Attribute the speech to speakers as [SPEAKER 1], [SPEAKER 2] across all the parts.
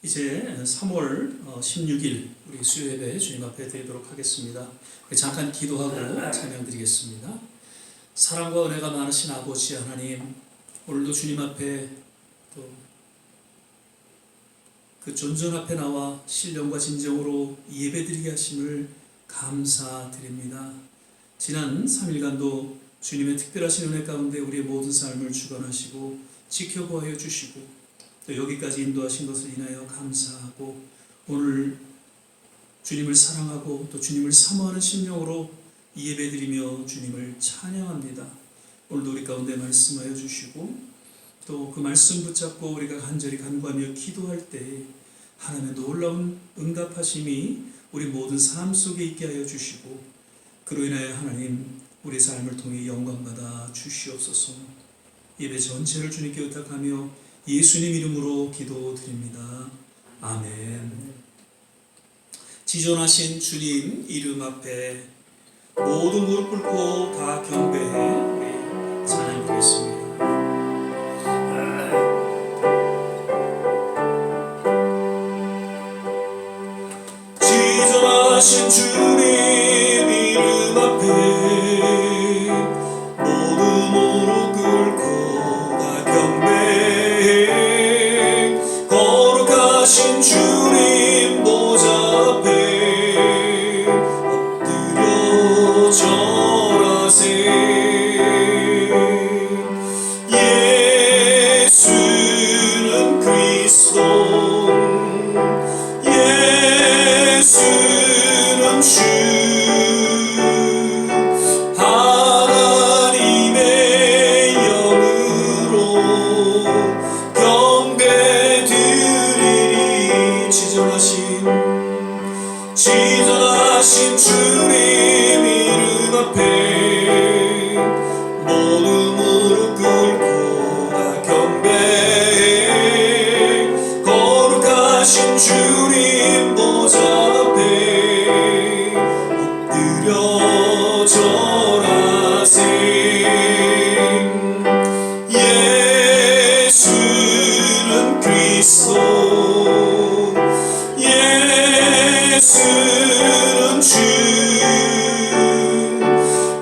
[SPEAKER 1] 이제 3월 16일 우리 수요예배 주님 앞에 드리도록 하겠습니다. 잠깐 기도하고 찬양 드리겠습니다. 사랑과 은혜가 많으신 아버지 하나님, 오늘도 주님 앞에 또 그 존전 앞에 나와 신령과 진정으로 예배 드리게 하심을 감사드립니다. 지난 3일간도 주님의 특별하신 은혜 가운데 우리의 모든 삶을 주관하시고 지켜보아 주시고 또 여기까지 인도하신 것을 인하여 감사하고, 오늘 주님을 사랑하고 또 주님을 사모하는 심령으로 예배드리며 주님을 찬양합니다. 오늘도 우리 가운데 말씀하여 주시고 또 그 말씀 붙잡고 우리가 간절히 간구하며 기도할 때 하나님의 놀라운 응답하심이 우리 모든 삶 속에 있게 하여 주시고, 그로 인하여 하나님 우리 삶을 통해 영광받아 주시옵소서. 예배 전체를 주님께 의탁하며 예수님 이름으로 기도드립니다. 아멘. 지존하신 주님 이름 앞에 모두 무릎 꿇고 다 경배해 우리 찬양드리겠습니다. 지존하신 주님 이름 앞에 모두 무릎 꿇고 다 경배해 거룩하신 주님 보좌 앞에 엎드려 절하세. 예수는 그리스도, 예수는 주, 하나님의 영으로 경배드리리. 지존하신 주님 이름 앞에 모두 무릎 꿇고 다 경배해 거룩하신 주님 보좌 앞에 엎드려 절하세. 예수는 그리스도, 예수는 주,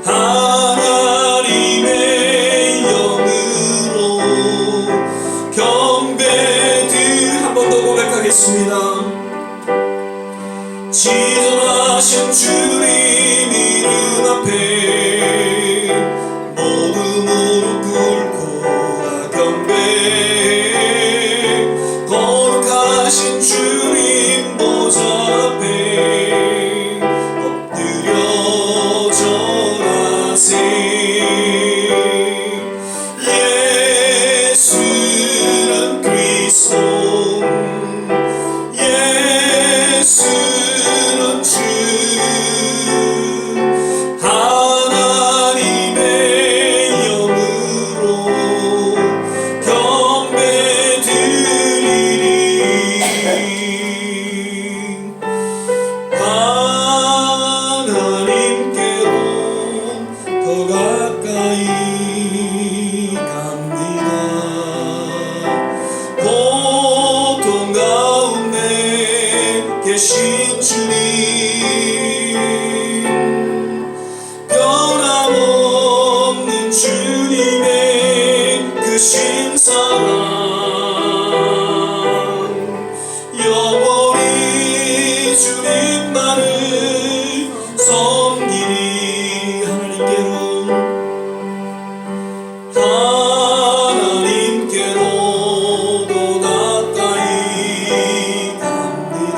[SPEAKER 1] 하나님의 영으로 한 번 더 고백하겠습니다. 지존하신 주님 이름 앞에 모두 무릎 꿇고 다 경배해 거룩하신 주님 보좌 앞에 엎드려 절하세. 예수는 그리스도, 예수는 주, 하나님의 영으로 경배드리리. 하나님께로 더 가까이 갑니다. 고통 가운데 계신 주님, 변함없는 주님의 크신 사랑, 영원히 주님만을 섬기리. 하나님께로 더 가까이 갑니다.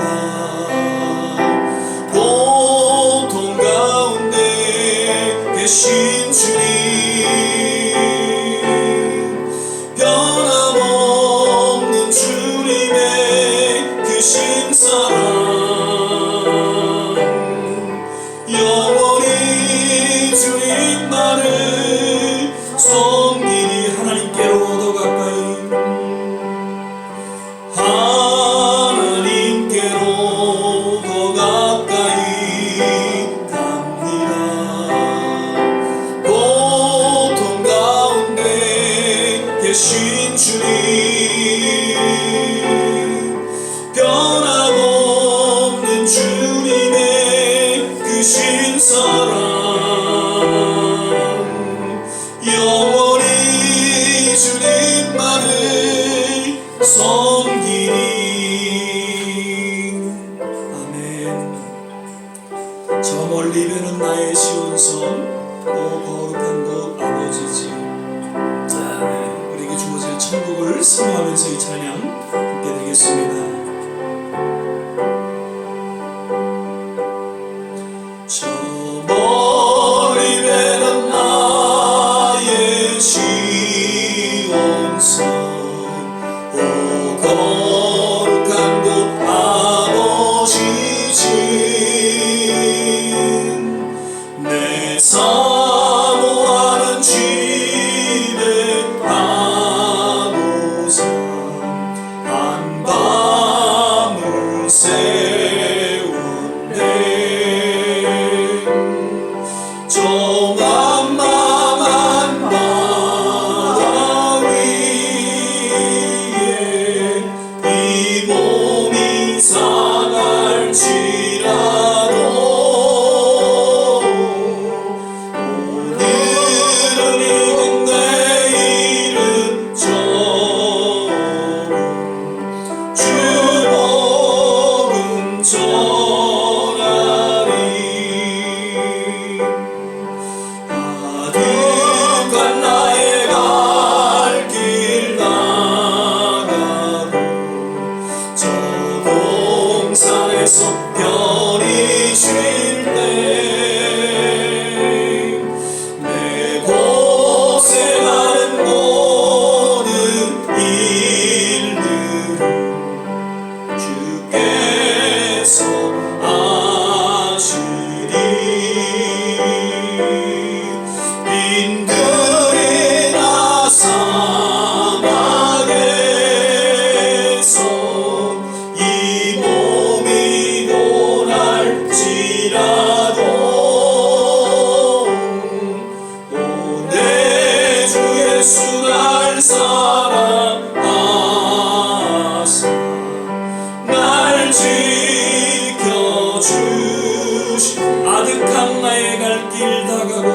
[SPEAKER 1] 고통 가운데 계신 주님, 변함없는 주님의 크신 사랑, 영원히 주님만을 섬기리. 하나님께로 더 가까이, 하나님께로 더 가까이 갑니다. 고통 가운데 계신 주님, 주옵소서. 오 거룩한 곳 아버지지, 우리에게 주어질 천국을 사모하면서 이 찬양 함께 드리겠습니다. 저 멀리 배는 나의 시온산, 오 거룩한 곳 아버지 집, 내 사모하는 집에 가보자. 한 밤을 세웠네. 저 만만한 바다 위에 이 몸이 상할지라도 오늘은 이곳 내일은 저로 주복음 전하리. 아득한 나의 갈 길 나가고 저 동산에서 편히 쉴 때 내 곳에 가는 모든 일들은 주께서 아시리. 빈들이나 사막에서 이 몸이 고날지라도 오 내 주 예수 날 사랑하사 날 지켜주시. 아득한 나의 갈 길 다가고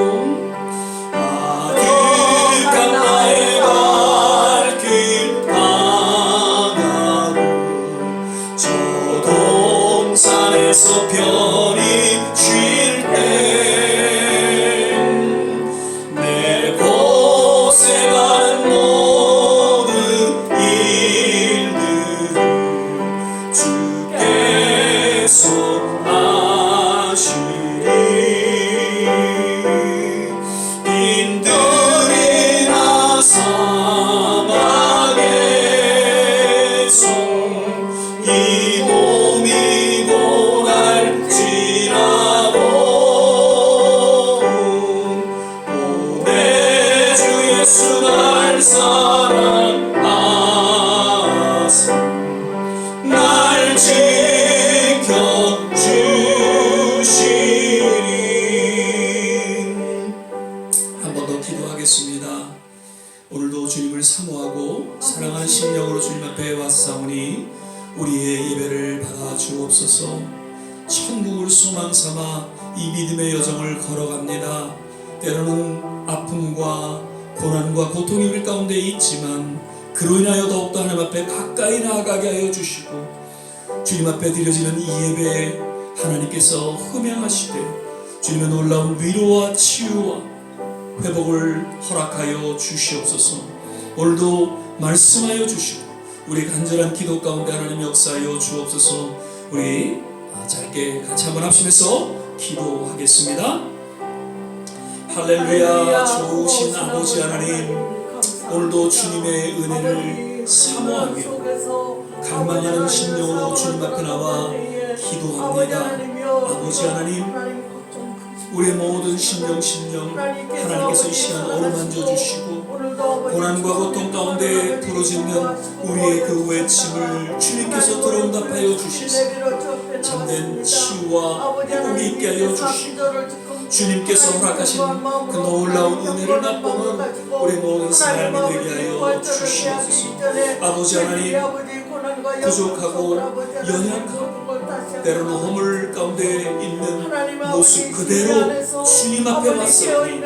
[SPEAKER 1] 아득한 나의 갈 길 다가고 저 동산에서 편히 쉴 때 내 곳에 가는 모든 일들을 주께서 아시리. 빈들이나 사막에서 이 몸이 고날지라도 오 내 주 예수 날 사랑하사 날 지켜주시리. 한 번 더 기도하겠습니다. 오늘도 주님을 사모하고 사랑하는 심령으로 주님 앞에 왔사오니 우리의 예배를 받아 주옵소서. 천국을 소망 삼아 이 믿음의 여정을 걸어갑니다. 때로는 아픔과 고난과 고통이 우리 가운데 있지만 그로 인하여 더욱더 하나님 앞에 가까이 나아가게 하여 주시고 주님 앞에 드려지는 이 예배에 하나님께서 흠양하시되 주님의 놀라운 위로와 치유와 회복을 허락하여 주시옵소서. 오늘도 말씀하여 주시고 우리 간절한 기도 가운데 하나님 역사하여 주옵소서. 우리 짧게 같이 한번 합심해서 기도하겠습니다. 할렐루야. 좋으신 아버지 하나님, 오늘도 주님의 은혜를 사모하며 갈망하는 심령으로 주님 앞에 나와 기도합니다. 아버지 하나님, 우리의 모든 심령 하나님께서 이 시간 어루만져 주시고 고난과 고통 가운데 부르짖는 우리의 그 외침을 주님께서 들어응답하여 주시사 참된 치유와 회복이 있게 하여 주시고 주님께서 허락하신 그 놀라운 은혜를 맛보는 우리 모든 사람이 되게 하여 주시옵소서. 아버지 하나님, 부족하고 연약하고 때로는 허물 가운데 있는 모습 그대로 주님 앞에 왔사오니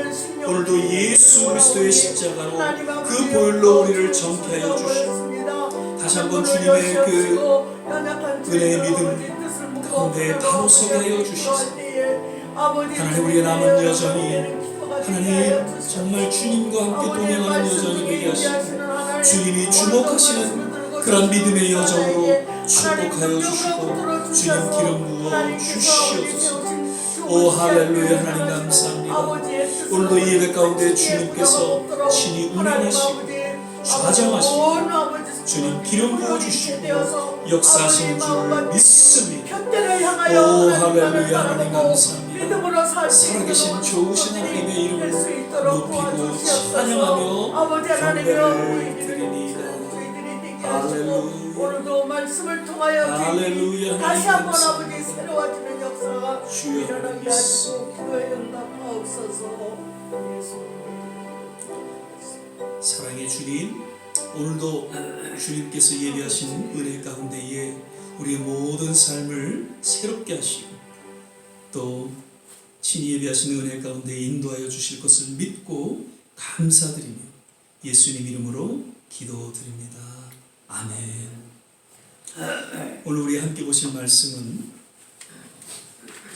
[SPEAKER 1] 오늘도 예수 그리스도의 십자가로 그 보혈로 우리를 정케 하여 주시고 다시 한번 주님의 그 은혜의 믿음 가운데 바로 서게 하여 주시소. 하나님 우리의 남은 여정이 하나님 정말 주님과 함께 동행하는 여정이 되게 하시고 주님이 주목하시는 그런 믿음의 여정으로 축복하여 주시고 주님 기름 부어 주시옵소서. 오 할렐루야. 하나님 감사합니다. 오늘도 이 예배 가운데 주님께서 친히 운행하시고 좌정하시고 주님 기름 부어주시고 역사하시는 줄 믿습니다. 오 할렐루야. 하나님 감사합니다. 살아계신 좋으신 하나님의 이름을 높이고 찬양하며 경배를 드리니이다. 할렐루야.
[SPEAKER 2] 오늘도 말씀을 통하여
[SPEAKER 1] 할렐루야.
[SPEAKER 2] 다시 한번 아버지 새로워지는 역사가
[SPEAKER 1] 주여
[SPEAKER 2] 일어나게 하시고 기도에 응답하옵소서.
[SPEAKER 1] 사랑의 주님, 오늘도 주님께서 예비하신 은혜 가운데에 우리의 모든 삶을 새롭게 하시고 또 친히 예비하신 은혜 가운데 인도하여 주실 것을 믿고 감사드리며 예수님 이름으로 기도드립니다. 아멘. 오늘 우리 함께 보실 말씀은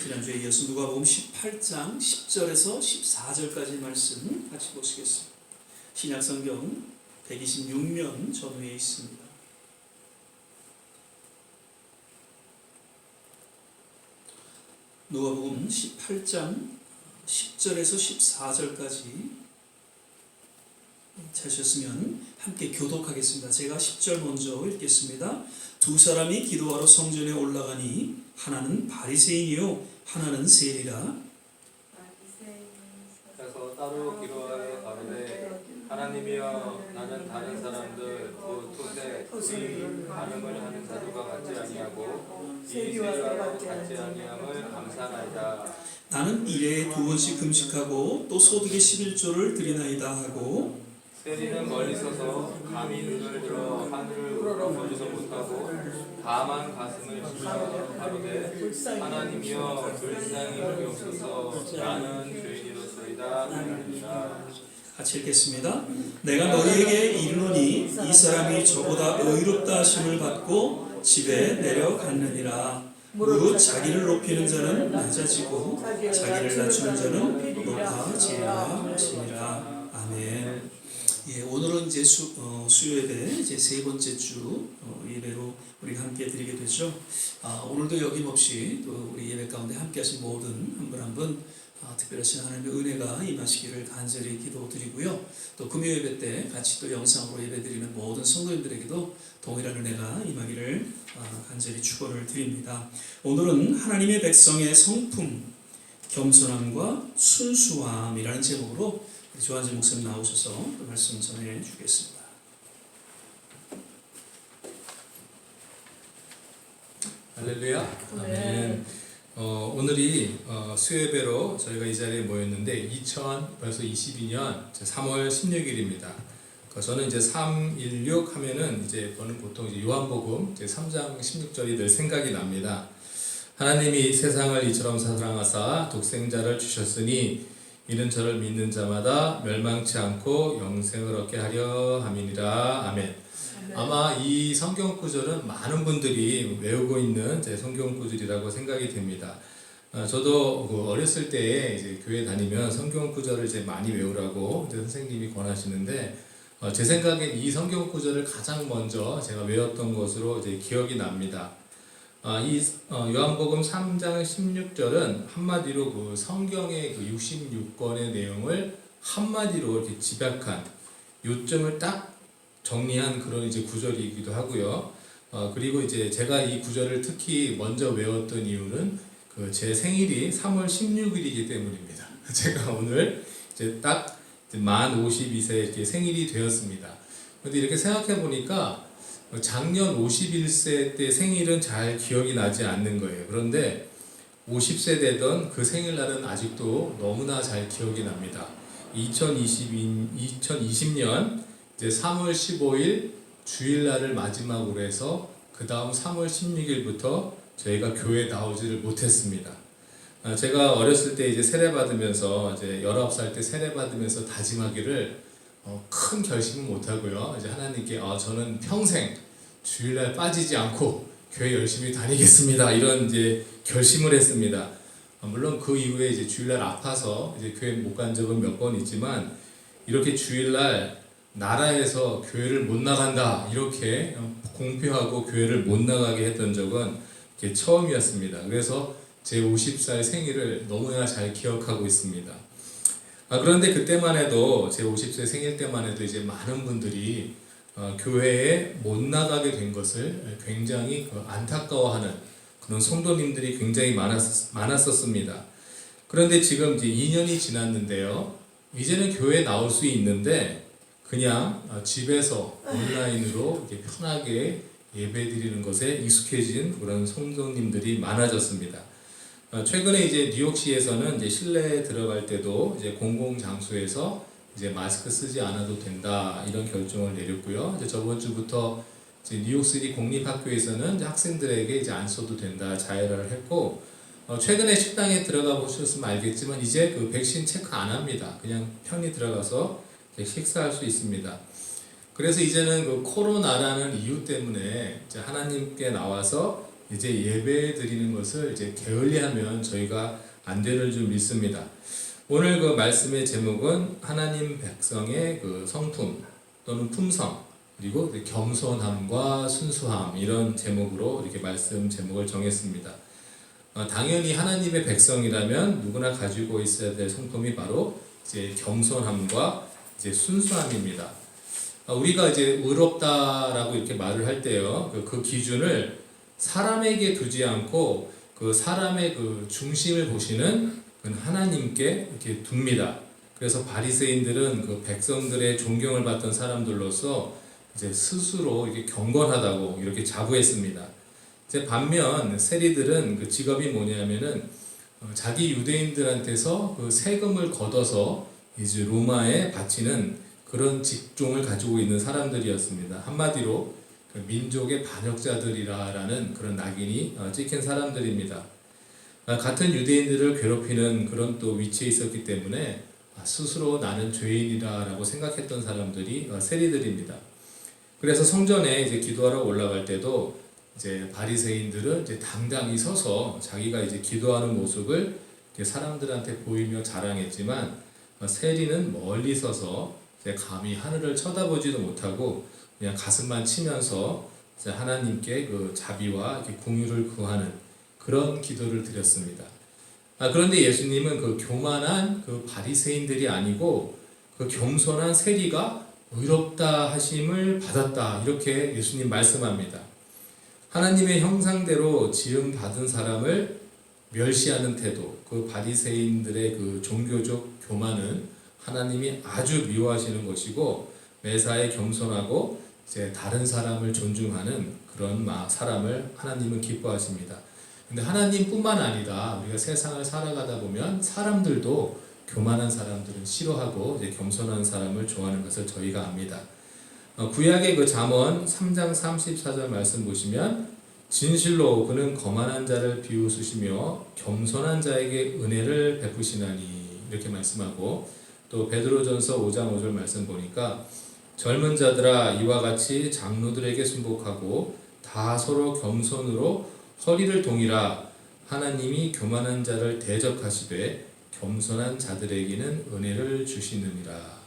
[SPEAKER 1] 지난주에 이어서 누가복음 18장 10절에서 14절까지 말씀 같이 보시겠습니다. 신약성경 126면 전후에 있습니다. 누가복음 18장 10절에서 14절까지 찾으셨으면 함께 교독하겠습니다. 제가 10절 먼저 읽겠습니다. 두 사람이 기도하러 성전에 올라가니 하나는 바리새인이요 하나는 세리라.
[SPEAKER 3] 그래서 따로 기도하여 가로되 하나님이여 나는 다른 사람들 곧 토세 이 간음을 하는 자들과 같지 아니하고 이 세리와 같지 아니함을 감사하나이다.
[SPEAKER 1] 나는 일에 2번씩 금식하고 또 소득의 11조를 드리나이다 하고
[SPEAKER 3] 세리는 멀리 서서 감히 눈을 들어 하늘을 보지도 못하고 다만 가슴을 치며 가로되 하나님이여 불쌍히 여기옵소서 나는 죄인이로소이다 하느니라.
[SPEAKER 1] 같이 읽겠습니다. 내가 너희에게 이르노니 이 사람이 저보다 의롭다 하심을 받고 집에 내려갔느니라. 무릇 자기를 높이는 자는 낮아지고 자기를 낮추는 자는 높아지리라 하시니라. 아멘. 예, 오늘은 이제 수요 예배 이제 세 번째 주 예배로 우리가 함께 드리게 되죠. 오늘도 여김없이 또 우리 예배 가운데 함께하신 모든 한 분 한 분 특별하신 하나님의 은혜가 임하시기를 간절히 기도드리고요. 또 금요 예배 때 같이 또 영상으로 예배드리는 모든 성도님들에게도 동일한 은혜가 임하기를 간절히 축원을 드립니다. 오늘은 하나님의 백성의 성품, 겸손함과 순수함이라는 제목으로 조한재 목사님 나오셔서 또 말씀 전해 주겠습니다.
[SPEAKER 4] 할렐루야. 아멘. 오늘이 수요예배로 저희가 이 자리에 모였는데 벌써 22년 3월 16일입니다. 저는 이제 316 하면은 저는 보통 이제 요한복음 3장 16절이 늘 생각이 납니다. 하나님이 세상을 이처럼 사랑하사 독생자를 주셨으니 이는 저를 믿는 자마다 멸망치 않고 영생을 얻게 하려 함이니라. 아멘. 아마 이 성경 구절은 많은 분들이 외우고 있는 제 성경 구절이라고 생각이 됩니다. 저도 어렸을 때 이제 교회 다니면 성경 구절을 이제 많이 외우라고 선생님이 권하시는데 제 생각엔 이 성경 구절을 가장 먼저 제가 외웠던 것으로 이제 기억이 납니다. 이 요한복음 3장 16절은 한마디로 그 성경의 그 66권의 내용을 한마디로 이렇게 집약한 요점을 딱 정리한 그런 이제 구절이기도 하고요. 그리고 이제 제가 이 구절을 특히 먼저 외웠던 이유는 제 생일이 3월 16일이기 때문입니다. 제가 오늘 이제 딱 만 52세 이렇게 생일이 되었습니다. 그런데 이렇게 생각해 보니까 작년 51세 때 생일은 잘 기억이 나지 않는 거예요. 그런데 50세 되던 그 생일날은 아직도 너무나 잘 기억이 납니다. 2020년 이제 3월 15일 주일날을 마지막으로 해서 그 다음 3월 16일부터 저희가 교회에 나오지를 못했습니다. 제가 어렸을 때 이제 세례 받으면서 이제 19살 때 세례 받으면서 다짐하기를 큰 결심은 못하고요. 이제 하나님께 저는 평생 주일날 빠지지 않고 교회 열심히 다니겠습니다. 이런 이제 결심을 했습니다. 물론 그 이후에 이제 주일날 아파서 이제 교회 못 간 적은 몇 번 있지만 이렇게 주일날 나라에서 교회를 못 나간다 이렇게 공표하고 교회를 못 나가게 했던 적은 이게 처음이었습니다. 그래서 제 50살 생일을 너무나 잘 기억하고 있습니다. 그런데 그때만 해도 제 50세 생일 때만 해도 이제 많은 분들이 교회에 못 나가게 된 것을 굉장히 안타까워하는 그런 성도님들이 굉장히 많았었습니다. 그런데 지금 이제 2년이 지났는데요. 이제는 교회에 나올 수 있는데 그냥 집에서 온라인으로 이렇게 편하게 예배드리는 것에 익숙해진 그런 성도님들이 많아졌습니다. 최근에 이제 뉴욕시에서는 이제 실내에 들어갈 때도 이제 공공 장소에서 이제 마스크 쓰지 않아도 된다 이런 결정을 내렸고요. 이제 저번 주부터 이제 뉴욕시티 공립학교에서는 이제 학생들에게 이제 안 써도 된다 자해를 했고, 최근에 식당에 들어가 보셨으면 알겠지만 이제 그 백신 체크 안 합니다. 그냥 편히 들어가서 식사할 수 있습니다. 그래서 이제는 그 코로나라는 이유 때문에 이제 하나님께 나와서 이제 예배 드리는 것을 이제 게을리하면 저희가 안 되는 줄 믿습니다. 오늘 그 말씀의 제목은 하나님 백성의 그 성품 또는 품성 그리고 겸손함과 순수함 이런 제목으로 이렇게 말씀 제목을 정했습니다. 당연히 하나님의 백성이라면 누구나 가지고 있어야 될 성품이 바로 이제 겸손함과 이제 순수함입니다. 우리가 이제 의롭다라고 이렇게 말을 할 때요, 그 기준을 사람에게 두지 않고 그 사람의 그 중심을 보시는 하나님께 이렇게 둡니다. 그래서 바리새인들은 그 백성들의 존경을 받던 사람들로서 이제 스스로 이렇게 경건하다고 이렇게 자부했습니다. 이제 반면 세리들은 그 직업이 뭐냐면은 자기 유대인들한테서 그 세금을 걷어서 이제 로마에 바치는 그런 직종을 가지고 있는 사람들이었습니다. 한마디로 민족의 반역자들이라는 그런 낙인이 찍힌 사람들입니다. 같은 유대인들을 괴롭히는 그런 또 위치에 있었기 때문에 스스로 나는 죄인이다라고 생각했던 사람들이 세리들입니다. 그래서 성전에 이제 기도하러 올라갈 때도 이제 바리새인들은 이제 당당히 서서 자기가 이제 기도하는 모습을 사람들한테 보이며 자랑했지만 세리는 멀리 서서 이제 감히 하늘을 쳐다보지도 못하고 그냥 가슴만 치면서 이제 하나님께 그 자비와 이렇게 공유를 구하는 그런 기도를 드렸습니다. 그런데 예수님은 그 교만한 그 바리새인들이 아니고 그 겸손한 세리가 의롭다 하심을 받았다 이렇게 예수님 말씀합니다. 하나님의 형상대로 지음 받은 사람을 멸시하는 태도, 그 바리새인들의 그 종교적 교만은 하나님이 아주 미워하시는 것이고 매사에 겸손하고 이제 다른 사람을 존중하는 그런 사람을 하나님은 기뻐하십니다. 근데 하나님뿐만 아니라 우리가 세상을 살아가다 보면 사람들도 교만한 사람들은 싫어하고 이제 겸손한 사람을 좋아하는 것을 저희가 압니다. 구약의 그 잠언 3장 34절 말씀 보시면 진실로 그는 거만한 자를 비웃으시며 겸손한 자에게 은혜를 베푸시나니 이렇게 말씀하고, 또 베드로전서 5장 5절 말씀 보니까 젊은 자들아 이와 같이 장로들에게 순복하고 다 서로 겸손으로 허리를 동이라. 하나님이 교만한 자를 대적하시되 겸손한 자들에게는 은혜를 주시느니라.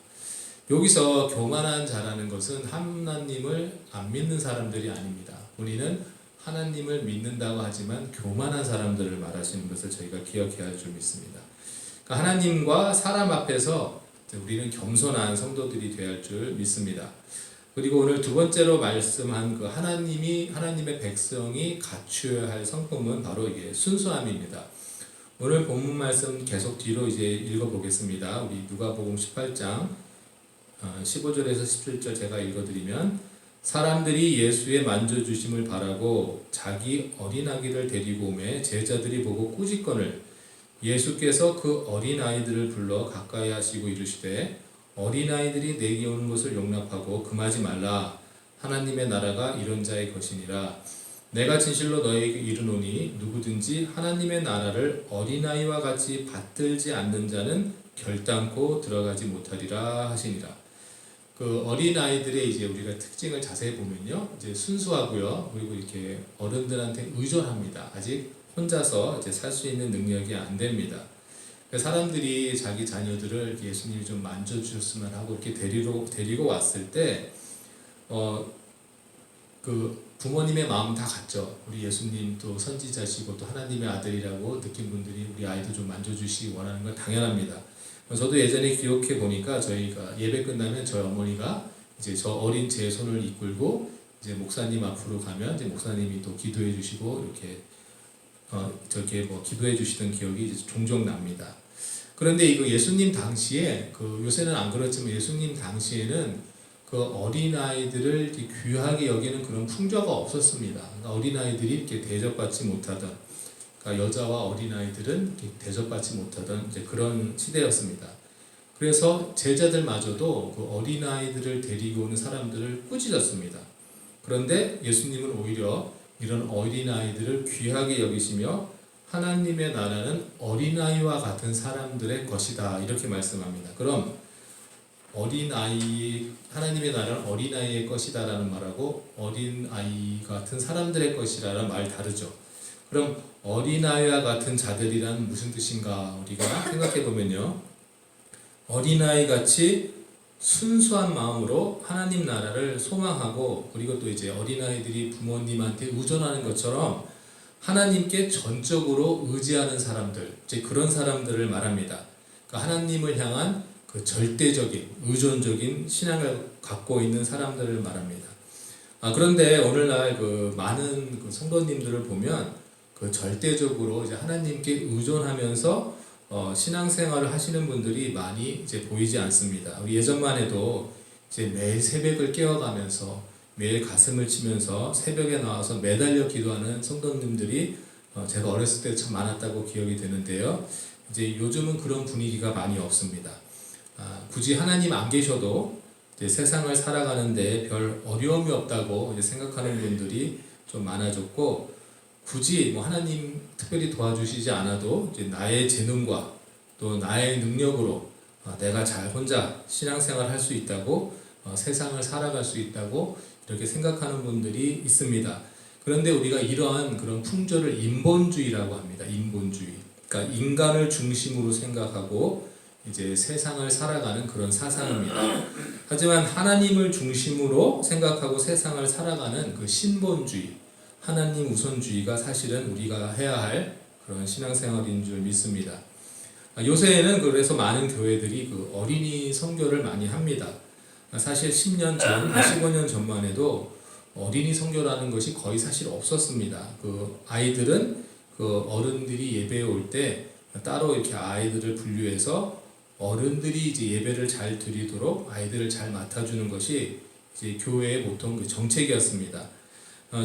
[SPEAKER 4] 여기서 교만한 자라는 것은 하나님을 안 믿는 사람들이 아닙니다. 우리는 하나님을 믿는다고 하지만 교만한 사람들을 말하시는 것을 저희가 기억해야 할 줄 믿습니다. 그러니까 하나님과 사람 앞에서 우리는 겸손한 성도들이 되어야 할 줄 믿습니다. 그리고 오늘 두 번째로 말씀한 그 하나님의 백성이 갖추어야 할 성품은 바로 이게 순수함입니다. 오늘 본문 말씀 계속 뒤로 이제 읽어보겠습니다. 우리 누가복음 18장 15절에서 17절 제가 읽어드리면, 사람들이 예수의 만져주심을 바라고 자기 어린아기를 데리고 오매 제자들이 보고 꾸짖거늘 예수께서 그 어린아이들을 불러 가까이 하시고 이르시되 어린아이들이 내게 오는 것을 용납하고 금하지 말라. 하나님의 나라가 이런 자의 것이니라. 내가 진실로 너희에게 이르노니 누구든지 하나님의 나라를 어린아이와 같이 받들지 않는 자는 결단코 들어가지 못하리라 하시니라. 그 어린아이들의 이제 우리가 특징을 자세히 보면요, 이제 순수하고요, 그리고 이렇게 어른들한테 의존합니다. 아직 혼자서 이제 살 수 있는 능력이 안 됩니다. 사람들이 자기 자녀들을 예수님이 좀 만져주셨으면 하고 이렇게 데리고 왔을 때, 그 부모님의 마음 다 같죠. 우리 예수님 또 선지자시고 또 하나님의 아들이라고 느낀 분들이 우리 아이도 좀 만져주시기 원하는 건 당연합니다. 저도 예전에 기억해 보니까 저희가 예배 끝나면 저희 어머니가 이제 저 어린 제 손을 이끌고 이제 목사님 앞으로 가면 이제 목사님이 또 기도해 주시고 이렇게 저렇게 뭐 기도해 주시던 기억이 이제 종종 납니다. 그런데 이거 예수님 당시에 요새는 안 그렇지만 예수님 당시에는 그 어린아이들을 귀하게 여기는 그런 풍조가 없었습니다. 그러니까 어린아이들이 이렇게 대접받지 못하던, 그러니까 여자와 어린아이들은 이렇게 대접받지 못하던 이제 그런 시대였습니다. 그래서 제자들마저도 그 어린아이들을 데리고 오는 사람들을 꾸짖었습니다. 그런데 예수님은 오히려 이런 어린아이들을 귀하게 여기시며 하나님의 나라는 어린아이와 같은 사람들의 것이다 이렇게 말씀합니다. 그럼 하나님의 나라는 어린아이의 것이다 라는 말하고 어린아이 같은 사람들의 것이라는 말 다르죠. 그럼 어린아이와 같은 자들이란 무슨 뜻인가 우리가 생각해 보면요, 어린아이 같이 순수한 마음으로 하나님 나라를 소망하고, 그리고 또 이제 어린아이들이 부모님한테 의존하는 것처럼 하나님께 전적으로 의지하는 사람들, 이제 그런 사람들을 말합니다. 그러니까 하나님을 향한 그 절대적인 의존적인 신앙을 갖고 있는 사람들을 말합니다. 그런데 오늘날 그 많은 그 성도님들을 보면 그 절대적으로 이제 하나님께 의존하면서 신앙생활을 하시는 분들이 많이 이제 보이지 않습니다. 우리 예전만 해도 이제 매일 새벽을 깨어가면서 매일 가슴을 치면서 새벽에 나와서 매달려 기도하는 성도님들이 제가 어렸을 때 참 많았다고 기억이 되는데요. 이제 요즘은 그런 분위기가 많이 없습니다. 굳이 하나님 안 계셔도 이제 세상을 살아가는데 별 어려움이 없다고 이제 생각하는 분들이 좀 많아졌고, 굳이 뭐 하나님 특별히 도와주시지 않아도 이제 나의 재능과 또 나의 능력으로 내가 잘 혼자 신앙생활 할 수 있다고, 세상을 살아갈 수 있다고 이렇게 생각하는 분들이 있습니다. 그런데 우리가 이러한 그런 풍조를 인본주의라고 합니다. 인본주의. 그러니까 인간을 중심으로 생각하고 이제 세상을 살아가는 그런 사상입니다. 하지만 하나님을 중심으로 생각하고 세상을 살아가는 그 신본주의, 하나님 우선주의가 사실은 우리가 해야 할 그런 신앙생활인 줄 믿습니다. 요새에는 그래서 많은 교회들이 그 어린이 선교를 많이 합니다. 사실 10년 전, 15년 전만 해도 어린이 선교라는 것이 거의 사실 없었습니다. 그 아이들은 그 어른들이 예배에 올 때 따로 이렇게 아이들을 분류해서 어른들이 이제 예배를 잘 드리도록 아이들을 잘 맡아주는 것이 이제 교회의 보통 그 정책이었습니다.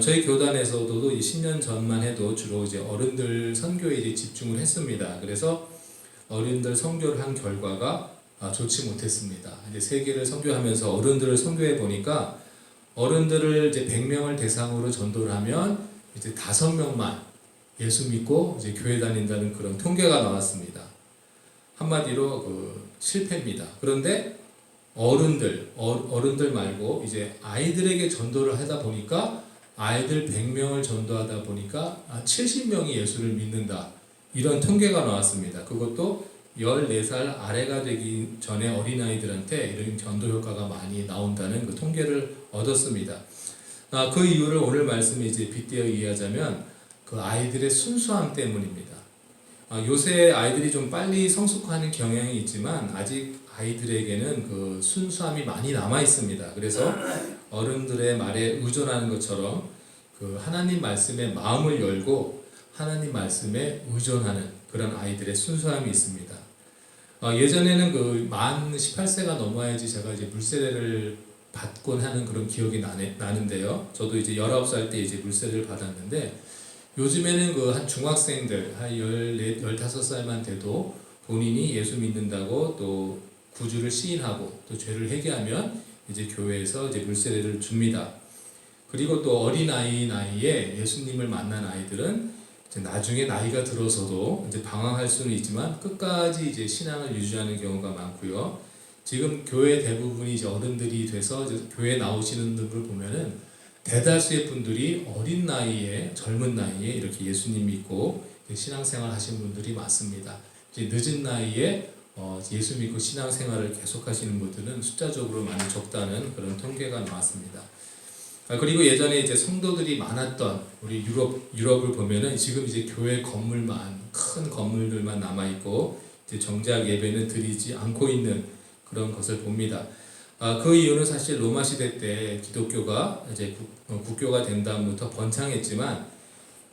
[SPEAKER 4] 저희 교단에서도 10년 전만 해도 주로 이제 어른들 선교에 이제 집중을 했습니다. 그래서 어른들 선교를 한 결과가 좋지 못했습니다. 이제 세계를 선교하면서 어른들을 선교해 보니까 어른들을 이제 100명을 대상으로 전도를 하면 이제 5명만 예수 믿고 이제 교회 다닌다는 그런 통계가 나왔습니다. 한마디로 그 실패입니다. 그런데 어른들 말고 이제 아이들에게 전도를 하다 보니까 아이들 100명을 전도하다 보니까 70명이 예수를 믿는다. 이런 통계가 나왔습니다. 그것도 14살 아래가 되기 전에 어린아이들한테 이런 전도 효과가 많이 나온다는 그 통계를 얻었습니다. 그 이유를 오늘 말씀에 이제 빗대어 이해하자면 그 아이들의 순수함 때문입니다. 요새 아이들이 좀 빨리 성숙하는 경향이 있지만 아직 아이들에게는 그 순수함이 많이 남아 있습니다. 그래서 어른들의 말에 의존하는 것처럼 그 하나님 말씀에 마음을 열고 하나님 말씀에 의존하는 그런 아이들의 순수함이 있습니다. 예전에는 그 만 18세가 넘어야지 제가 이제 물세례를 받곤 하는 그런 기억이 나는데요. 저도 이제 19살 때 이제 물세례를 받았는데, 요즘에는 그 한 중학생들 한 14, 15살만 돼도 본인이 예수 믿는다고 또 구주를 시인하고 또 죄를 회개하면 이제 교회에서 이제 물세례를 줍니다. 그리고 또 어린아이 나이에 예수님을 만난 아이들은 이제 나중에 나이가 들어서도 이제 방황할 수는 있지만 끝까지 이제 신앙을 유지하는 경우가 많고요. 지금 교회 대부분이 이제 어른들이 돼서 이제 교회 나오시는 분들 보면은 대다수의 분들이 어린 나이에 젊은 나이에 이렇게 예수님 믿고 신앙생활 하신 분들이 많습니다. 이제 늦은 나이에 예수 믿고 신앙생활을 계속하시는 분들은 숫자적으로 많이 적다는 그런 통계가 나왔습니다. 그리고 예전에 이제 성도들이 많았던 우리 유럽을 보면은 지금 이제 교회 건물만 큰 건물들만 남아 있고 이제 정작 예배는 드리지 않고 있는 그런 것을 봅니다. 그 이유는 사실 로마 시대 때 기독교가 이제 국교가 된 다음부터 번창했지만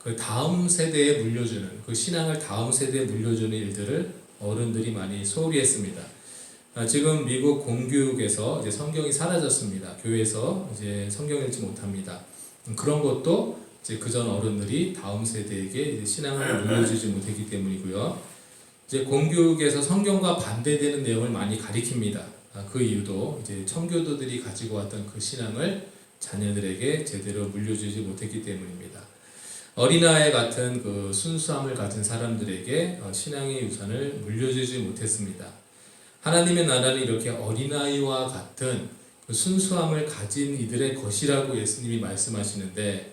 [SPEAKER 4] 그 다음 세대에 물려주는 그 신앙을 다음 세대에 물려주는 일들을 어른들이 많이 소홀히 했습니다. 지금 미국 공교육에서 이제 성경이 사라졌습니다. 교회에서 이제 성경 읽지 못합니다. 그런 것도 이제 그전 어른들이 다음 세대에게 이제 신앙을 물려주지 못했기 때문이고요. 이제 공교육에서 성경과 반대되는 내용을 많이 가리킵니다. 그 이유도 이제 청교도들이 가지고 왔던 그 신앙을 자녀들에게 제대로 물려주지 못했기 때문입니다. 어린아이 같은 그 순수함을 가진 사람들에게 신앙의 유산을 물려주지 못했습니다. 하나님의 나라는 이렇게 어린아이와 같은 그 순수함을 가진 이들의 것이라고 예수님이 말씀하시는데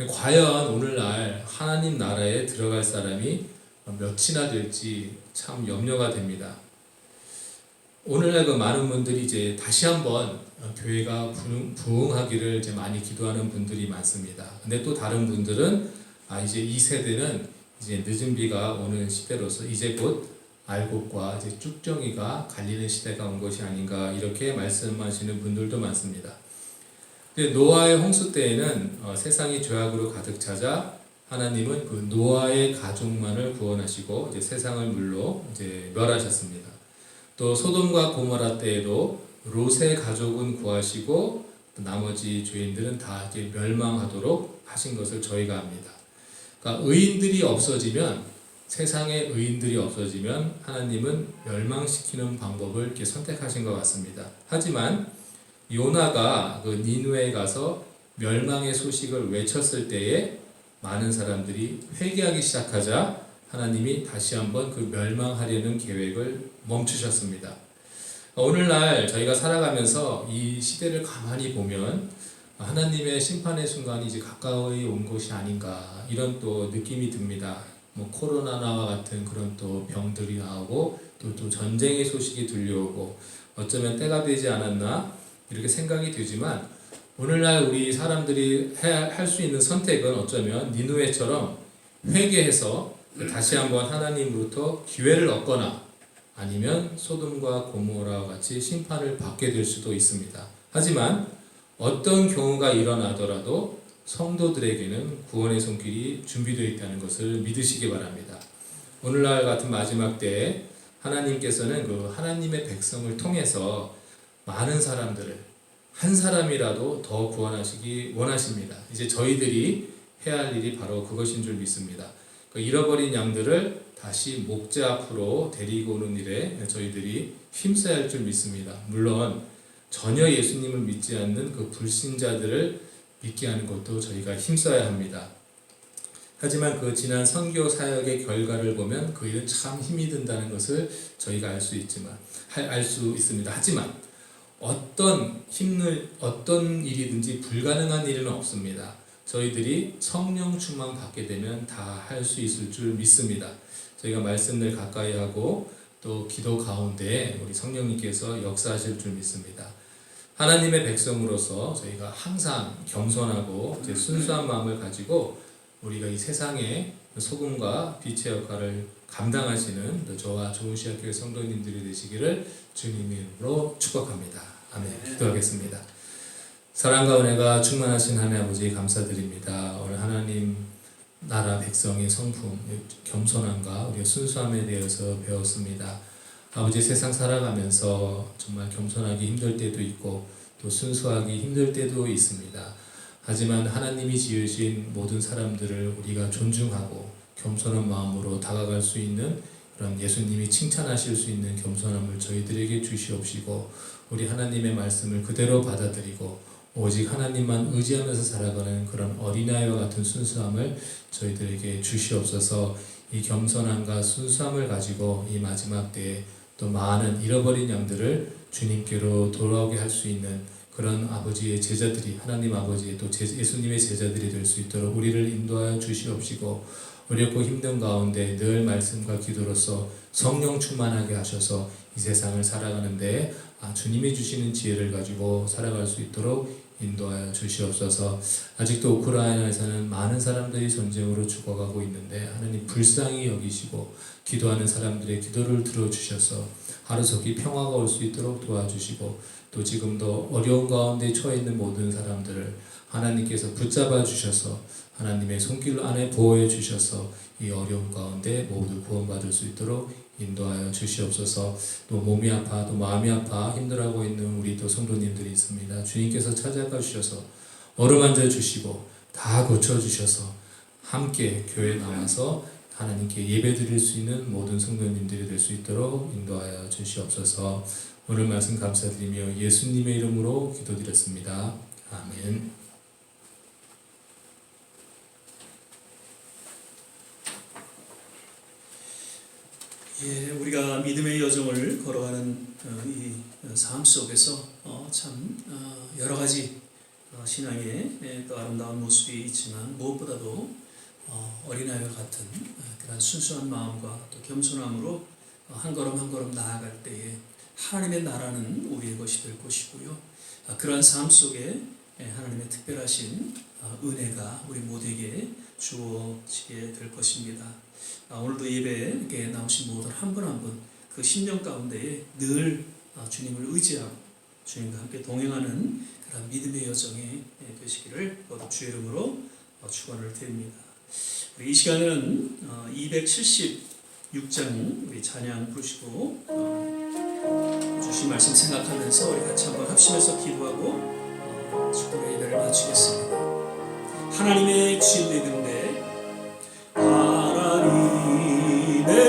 [SPEAKER 4] 과연 오늘날 하나님 나라에 들어갈 사람이 몇이나 될지 참 염려가 됩니다. 오늘날 그 많은 분들이 이제 다시 한번 교회가 부흥하기를 이제 많이 기도하는 분들이 많습니다. 근데 또 다른 분들은 이제 이 세대는 이제 늦은 비가 오는 시대로서 이제 곧 알곡과 이제 쭉정이가 갈리는 시대가 온 것이 아닌가 이렇게 말씀하시는 분들도 많습니다. 근데 노아의 홍수 때에는 세상이 죄악으로 가득 차자 하나님은 그 노아의 가족만을 구원하시고 이제 세상을 물로 이제 멸하셨습니다. 또 소돔과 고모라 때에도 롯의 가족은 구하시고 나머지 죄인들은 다 이제 멸망하도록 하신 것을 저희가 압니다. 그러니까 의인들이 없어지면 세상에 의인들이 없어지면 하나님은 멸망시키는 방법을 이렇게 선택하신 것 같습니다. 하지만 요나가 그 니느웨에 가서 멸망의 소식을 외쳤을 때에 많은 사람들이 회개하기 시작하자 하나님이 다시 한번 그 멸망하려는 계획을 멈추셨습니다. 오늘날 저희가 살아가면서 이 시대를 가만히 보면 하나님의 심판의 순간이 이제 가까이 온 것이 아닌가 이런 또 느낌이 듭니다. 코로나와 같은 그런 또 병들이 나오고 또 전쟁의 소식이 들려오고 어쩌면 때가 되지 않았나 이렇게 생각이 되지만 오늘날 우리 사람들이 할 수 있는 선택은 어쩌면 니느웨처럼 회개해서 다시 한번 하나님으로부터 기회를 얻거나 아니면 소돔과 고모라와 같이 심판을 받게 될 수도 있습니다. 하지만 어떤 경우가 일어나더라도 성도들에게는 구원의 손길이 준비되어 있다는 것을 믿으시기 바랍니다. 오늘날 같은 마지막 때에 하나님께서는 그 하나님의 백성을 통해서 많은 사람들을 한 사람이라도 더 구원하시기 원하십니다. 이제 저희들이 해야 할 일이 바로 그것인 줄 믿습니다. 그 잃어버린 양들을 다시 목자 앞으로 데리고 오는 일에 저희들이 힘써야 할 줄 믿습니다. 물론 전혀 예수님을 믿지 않는 그 불신자들을 믿게 하는 것도 저희가 힘써야 합니다. 하지만 그 지난 선교 사역의 결과를 보면 그 일은 참 힘이 든다는 것을 저희가 알 수 있습니다. 하지만 어떤 일이든지 불가능한 일은 없습니다. 저희들이 성령 충만 받게 되면 다 할 수 있을 줄 믿습니다. 저희가 말씀을 가까이 하고 또 기도 가운데 우리 성령님께서 역사하실 줄 믿습니다. 하나님의 백성으로서 저희가 항상 겸손하고 순수한 마음을 가지고 우리가 이 세상의 소금과 빛의 역할을 감당하시는 저와 좋으시학교의 성도님들이 되시기를 주님의 이름으로 축복합니다. 아멘. 기도하겠습니다. 사랑과 은혜가 충만하신 하나님 아버지 감사드립니다. 오늘 하나님 나라 백성의 성품, 겸손함과 우리의 순수함에 대해서 배웠습니다. 아버지 세상 살아가면서 정말 겸손하기 힘들 때도 있고 또 순수하기 힘들 때도 있습니다. 하지만 하나님이 지으신 모든 사람들을 우리가 존중하고 겸손한 마음으로 다가갈 수 있는 그런 예수님이 칭찬하실 수 있는 겸손함을 저희들에게 주시옵시고 우리 하나님의 말씀을 그대로 받아들이고 오직 하나님만 의지하면서 살아가는 그런 어린아이와 같은 순수함을 저희들에게 주시옵소서. 이 겸손함과 순수함을 가지고 이 마지막 때에 또 많은 잃어버린 양들을 주님께로 돌아오게 할 수 있는 그런 아버지의 제자들이, 하나님 아버지의 또 예수님의 제자들이 될 수 있도록 우리를 인도하여 주시옵시고, 어렵고 힘든 가운데 늘 말씀과 기도로서 성령 충만하게 하셔서 이 세상을 살아가는데 주님이 주시는 지혜를 가지고 살아갈 수 있도록 인도하여 주시옵소서. 아직도 우크라이나에서는 많은 사람들이 전쟁으로 죽어가고 있는데 하나님 불쌍히 여기시고 기도하는 사람들의 기도를 들어주셔서 하루속히 평화가 올 수 있도록 도와주시고, 또 지금도 어려운 가운데 처해 있는 모든 사람들을 하나님께서 붙잡아 주셔서 하나님의 손길 안에 보호해 주셔서 이 어려운 가운데 모두 구원받을 수 있도록 인도하여 주시옵소서. 또 몸이 아파 또 마음이 아파 힘들어하고 있는 우리 또 성도님들이 있습니다. 주님께서 찾아가 주셔서 어루만져 주시고 다 고쳐주셔서 함께 교회에 나와서 하나님께 예배드릴 수 있는 모든 성도님들이 될 수 있도록 인도하여 주시옵소서. 오늘 말씀 감사드리며 예수님의 이름으로 기도드렸습니다. 아멘.
[SPEAKER 1] 예, 우리가 믿음의 여정을 걸어가는 이 삶 속에서 참 여러 가지 신앙의 또 아름다운 모습이 있지만 무엇보다도 어린아이와 같은 그런 순수한 마음과 또 겸손함으로 한 걸음 한 걸음 나아갈 때에 하나님의 나라는 우리의 것이 될 것이고요. 그러한 삶 속에 하나님의 특별하신 은혜가 우리 모두에게 주어지게 될 것입니다. 오늘도 예배에 나오신 모든 한 분 한 분 그 심령 가운데에 늘 주님을 의지하고 주님과 함께 동행하는 그런 믿음의 여정이 되시기를 모두 주의 이름으로 축원을 드립니다. 우리 이 시간에는 276장 우리 찬양 부르시고 주신 말씀 생각하면서 우리 같이 한번 합심해서 기도하고 축복의 예배를 마치겠습니다. 하나님의 진리 등대, 하나님의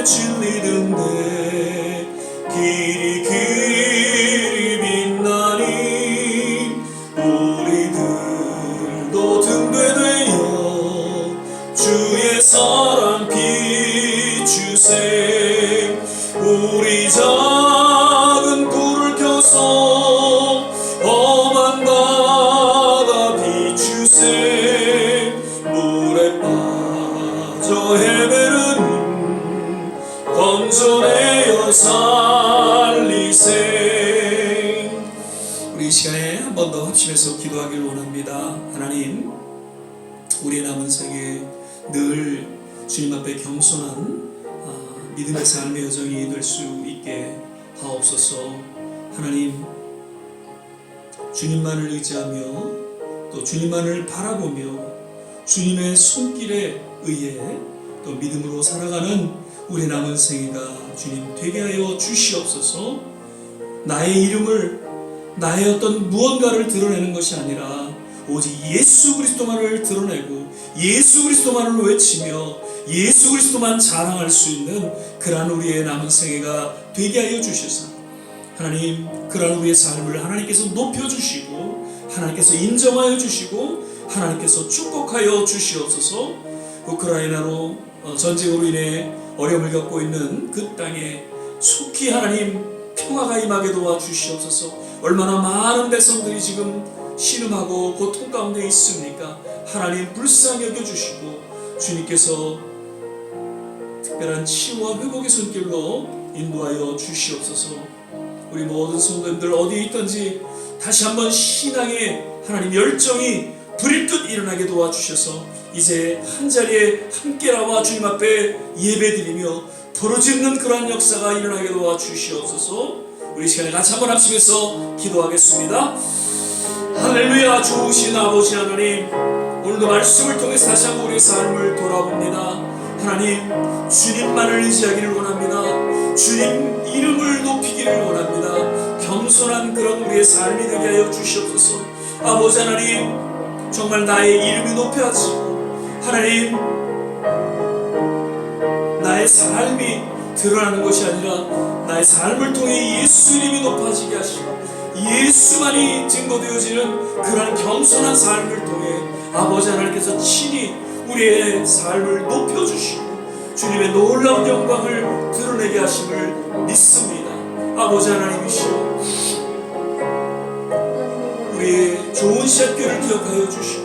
[SPEAKER 1] 진리 등대, 길이 빛나니 우리들도 등대되어 주의 사랑 비추세. 우리 작은 불을 켜서 험한 바다 비추세. 물에 빠져 헤매는 건져내어 살리세. 우리 이 시간에 한 번 더 합심해서 기도하기를 원합니다. 하나님, 우리의 남은 생에 늘 주님 앞에 겸손한 믿음의 삶의 여정이 될 수 있게 하옵소서. 하나님, 주님만을 의지하며 또 주님만을 바라보며 주님의 손길에 의해 또 믿음으로 살아가는 우리 남은 생애가 주님 되게 하여 주시옵소서. 나의 이름을, 나의 어떤 무언가를 드러내는 것이 아니라 오직 예수 그리스도만을 드러내고 예수 그리스도만을 외치며 예수 그리스도만 자랑할 수 있는 그러한 우리의 남은 생애가 되게 하여 주셔서 하나님, 그러한 우리의 삶을 하나님께서 높여주시고 하나님께서 인정하여 주시고 하나님께서 축복하여 주시옵소서. 우크라이나로 전쟁으로 인해 어려움을 겪고 있는 그 땅에 속히 하나님 평화가 임하게 도와주시옵소서. 얼마나 많은 백성들이 지금 신음하고 고통 가운데 있습니까? 하나님 불쌍히 여겨주시고 주님께서 특별한 치유와 회복의 손길로 인도하여 주시옵소서. 우리 모든 성도님들 어디에 있든지 다시 한번 신앙의 하나님 열정이 불일 듯 일어나게 도와주셔서 이제 한자리에 함께 나와 주님 앞에 예배드리며 부르짖는 그러한 역사가 일어나게 도와주시옵소서. 우리 시간에 같이 한번 합심해서 기도하겠습니다. 할렐루야. 좋으신 아버지 하나님, 오늘도 말씀을 통해서 다시 한번 우리의 삶을 돌아봅니다. 하나님, 주님만을 의지하기를 원합니다. 주님 이름을 높이기를 원합니다. 겸손한 그런 우리의 삶이 되게 하여 주시옵소서. 아버지 하나님, 정말 나의 이름이 높여지고 하나님, 나의 삶이 드러나는 것이 아니라 나의 삶을 통해 예수 이름이 높아지게 하시고 예수만이 증거되어지는 그러한 겸손한 삶을 통해 아버지 하나님께서 친히 우리의 삶을 높여주시고 주님의 놀라운 영광을 드러내게 하심을 믿습니다. 아버지 하나님이시여, 우리의 좋은 샷교를 기억하여 주시고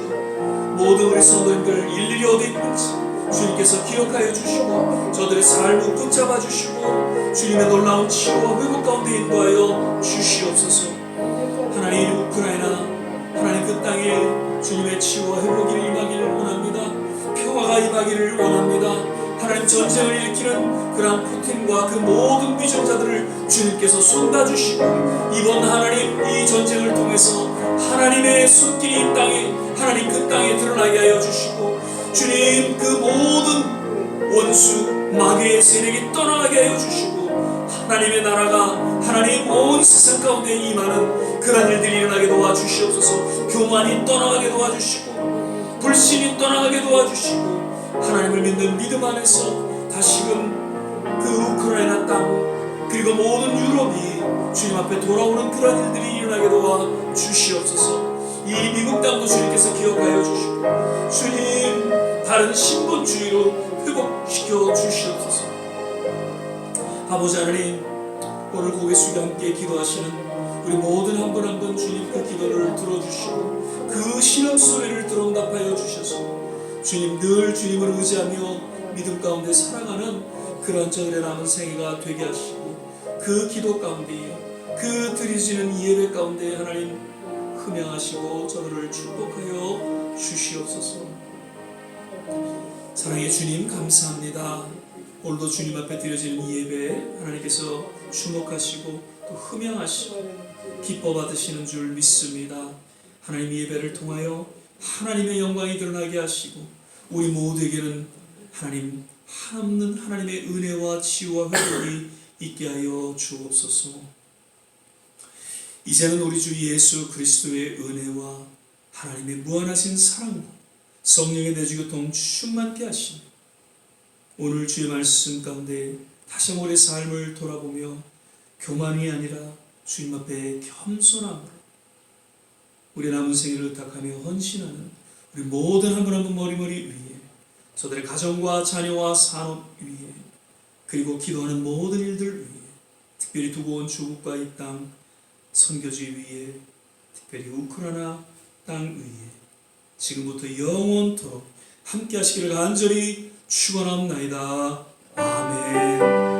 [SPEAKER 1] 모든 우리 성도님들 일일이 어디 있는지 주님께서 기억하여 주시고 저들의 삶을 붙잡아 주시고 주님의 놀라운 치유와 회복 가운데 인도하여 주시옵소서. 하나님 우크라이나 하나님 그 땅에 주님의 치유와 회복이 임하기를 원합니다. 평화가 임하기를 원합니다. 하나님 전쟁을 일으키는 그러한 푸틴과 그 모든 위정자들을 주님께서 쏟아주시고 이번 하나님 이 전쟁을 통해서 하나님의 손길이 이 땅에 하나님 그 땅에 드러나게 하여 주시고 주님 그 모든 원수 마귀의 세력이 떠나게 하여 주시고 하나님의 나라가 하나님 온 세상 가운데 임하는 그런 일들이 일어나게 도와주시옵소서. 교만이 떠나가게 도와주시고 불신이 떠나가게 도와주시고 하나님을 믿는 믿음 안에서 다시금 그 우크라이나 땅 그리고 모든 유럽이 주님 앞에 돌아오는 그런 일들이 일어나게 도와주시옵소서. 이 미국 땅도 주님께서 기억하여 주시고 주님 다른 신분주의로 회복시켜 주시옵소서. 아버지 하나님 오늘 고개 숙여 함께 기도하시는 우리 모든 한 분 한 분 주님 그 기도를 들어주시고 그 신음 소리를 들어응답하여 주셔서 주님 늘 주님을 의지하며 믿음 가운데 살아가는 그런 저들의 남은 생애가 되게 하시고 그 기도 가운데 그 드려지는 예배 가운데 하나님 흠양하시고 저들을 축복하여 주시옵소서. 사랑의 주님 감사합니다. 오늘도 주님 앞에 드려지는 예배 하나님께서 주목하시고 또 흠양하시고 기뻐 받으시는 줄 믿습니다. 하나님 예배를 통하여 하나님의 영광이 드러나게 하시고 우리 모두에게는 하나님 한없는 하나님의 은혜와 치유와 회복이 있게 하여 주옵소서. 이제는 우리 주 예수 그리스도의 은혜와 하나님의 무한하신 사랑과 성령의 내주교통 충만케 하시며 오늘 주의 말씀 가운데 다시 한번 우리의 삶을 돌아보며 교만이 아니라 주님 앞에 겸손함으로 우리 남은 생애를 의탁하며 헌신하는 우리 모든 한 분 한 분 머리머리 위에 저들의 가정과 자녀와 산업 위에 그리고 기도하는 모든 일들 위에 특별히 두고 온 조국과 이 땅 선교지 위에 특별히 우크라이나 땅 위에 지금부터 영원토록 함께 하시기를 간절히 축원합나이다. 아멘.